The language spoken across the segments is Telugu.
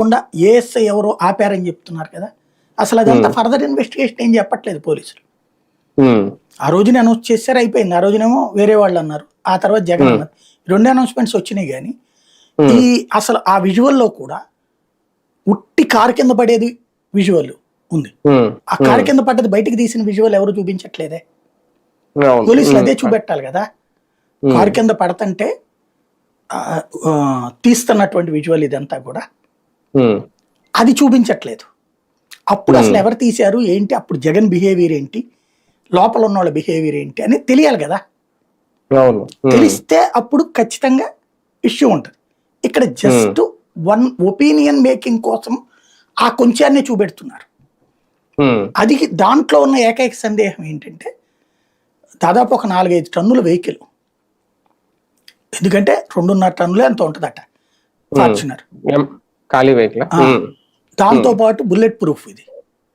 కాకుండా ఏఎస్ఐ ఎవరో ఆపారని చెప్తున్నారు కదా. అసలు అదంతా ఫర్దర్ ఇన్వెస్టిగేషన్ ఏం చెప్పట్లేదు పోలీసులు. ఆ రోజునే అనౌన్స్ చేశారు, అయిపోయింది. ఆ రోజునేమో వేరే వాళ్ళు అన్నారు, ఆ తర్వాత జగన్ అన్నారు. 2 అనౌన్స్మెంట్స్ వచ్చినాయి. కానీ ఈ అసలు ఆ విజువల్లో కూడా ఉట్టి కారు కింద పడేది విజువల్ ఉంది. ఆ కారు కింద పడ్డది బయటికి తీసిన విజువల్ ఎవరు చూపించట్లేదే. పోలీసులు అదే చూపెట్టాలి కదా. కారు కింద పడతంటే తీస్తున్నటువంటి విజువల్ ఇదంతా కూడా అది చూపించట్లేదు. అప్పుడు అసలు ఎవరు తీశారు ఏంటి, అప్పుడు జగన్ బిహేవియర్ ఏంటి, లోపల ఉన్న వాళ్ళ బిహేవియర్ ఏంటి అని తెలియాలి కదా. తెలిస్తే అప్పుడు ఖచ్చితంగా ఇష్యూ ఉంటుంది. ఇక్కడ జస్ట్ వన్ ఒపీనియన్ మేకింగ్ కోసం ఆ కొంచాన్ని చూపెడుతున్నారు. అది దాంట్లో ఉన్న ఏకైక సందేహం ఏంటంటే దాదాపు ఒక 4-5 టన్నుల వెహికల్, ఎందుకంటే 2.5 టన్నులే అంత ఉంటుందట ఫార్చునర్ ఖాళీ వెహికల్. దాంతో పాటు బుల్లెట్ ప్రూఫ్ ఇది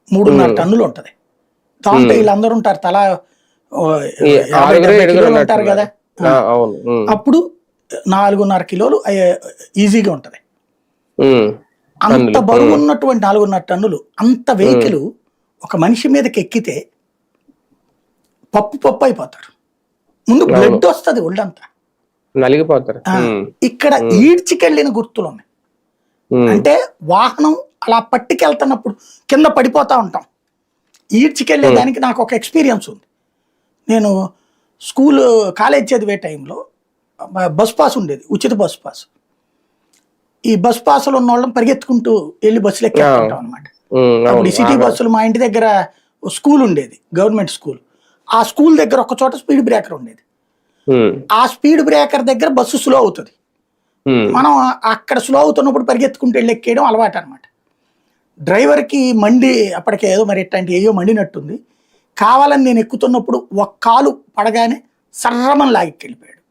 3.5 టన్నులు ఉంటది. దాంతో వీళ్ళందరూ ఉంటారు, తలా 50-70 కిలోలు ఉంటారు కదా. అప్పుడు 4.5 కిలోలు ఈజీగా ఉంటది. అంత బరువు ఉన్నటువంటి 4.5 టన్నులు అంత వెహికల్ ఒక మనిషి మీదకి ఎక్కితే పప్పు అయిపోతారు. ముందు బ్లడ్ వస్తుంది, ఒళ్ళంతా నలిగిపోతారు. ఇక్కడ ఈడ్చికెళ్ళిన గుర్తులు ఉన్నాయి. అంటే వాహనం అలా పట్టుకెళ్తున్నప్పుడు కింద పడిపోతా ఉంటాం. ఈడ్చికెళ్ళేదానికి నాకు ఒక ఎక్స్పీరియన్స్ ఉంది. నేను కాలేజ్ చదివే టైంలో బస్ పాస్ ఉండేది, ఉచిత బస్ పాస్. ఈ బస్ పాసులు ఉన్న వాళ్ళని పరిగెత్తుకుంటూ వెళ్ళి బస్సులు ఎక్కేస్తుంటాం అనమాట. అప్పుడు ఈ సిటీ బస్సులు, మా ఇంటి దగ్గర స్కూల్ ఉండేది, గవర్నమెంట్ స్కూల్. ఆ స్కూల్ దగ్గర ఒక చోట స్పీడ్ బ్రేకర్ ఉండేది. ఆ స్పీడ్ బ్రేకర్ దగ్గర బస్సు స్లో అవుతుంది. మనం అక్కడ స్లో అవుతున్నప్పుడు పరిగెత్తుకుంటూ వెళ్ళి ఎక్కేయడం అలవాటు అనమాట. డ్రైవర్కి మండి అప్పటికే ఏదో మరి ఇట్లాంటి ఏయో మండినట్టుంది. కావాలని నేను ఎక్కుతున్నప్పుడు ఒక కాలు పడగానే సర్రమని లాగికెళ్ళిపోయాడు.